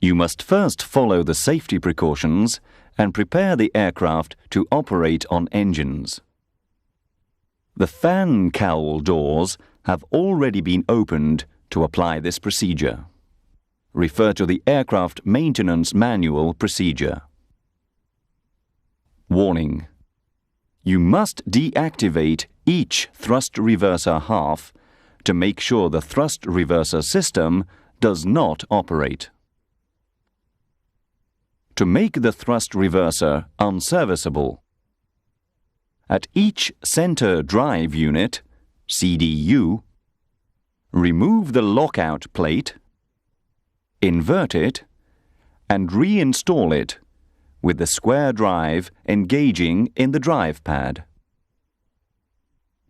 You must first follow the safety precautions and prepare the aircraft to operate on engines. The fan cowl doors have already been opened to apply this procedure. Refer to the Aircraft Maintenance Manual procedure. Warning: you must deactivate each thrust reverser half to make sure the thrust reverser system does not operate. To make the thrust reverser unserviceable, at each center drive unit, CDU, remove the lockout plate, invert it, and reinstall it with the square drive engaging in the drive pad.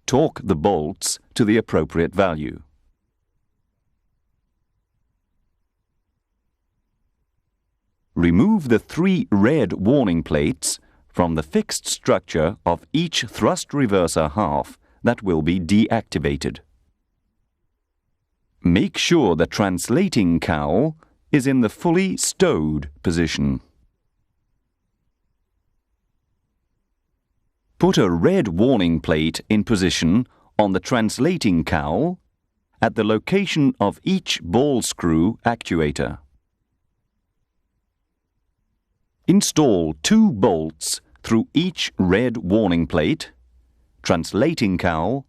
Torque the bolts to the appropriate value. Remove the 3 red warning plates from the fixed structure of each thrust reverser half that will be deactivated. Make sure the translating cowl is in the fully stowed position. Put a red warning plate in position on the translating cowl at the location of each ball screw actuator. Install 2 bolts through each red warning plate, translating cowl,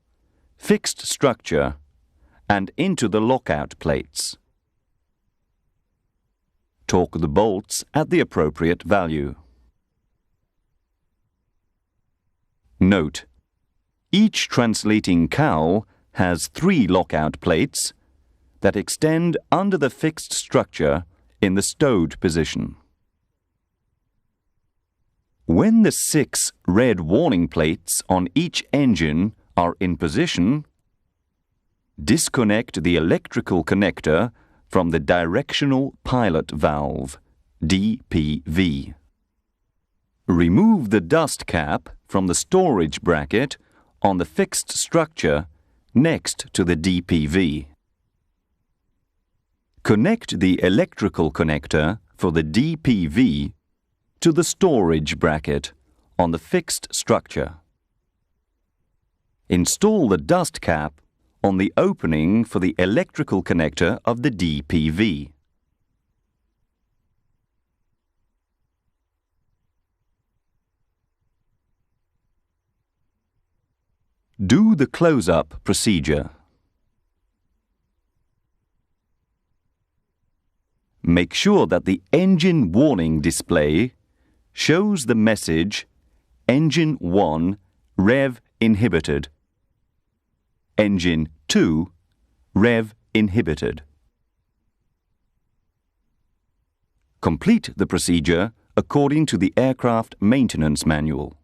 fixed structure, and into the lockout plates. Torque the bolts at the appropriate value. Note: each translating cowl has 3 lockout plates that extend under the fixed structure in the stowed position. When the 6 red warning plates on each engine are in position, disconnect the electrical connector from the directional pilot valve, DPV. Remove the dust cap from the storage bracket on the fixed structure next to the DPV. Connect the electrical connector for the DPV to the storage bracket on the fixed structure. Install the dust cap on the opening for the electrical connector of the DPV. Do the close-up procedure. Make sure that the engine warning display shows the message Engine 1 Rev Inhibited, Engine 2 Rev Inhibited. Complete the procedure according to the Aircraft Maintenance Manual.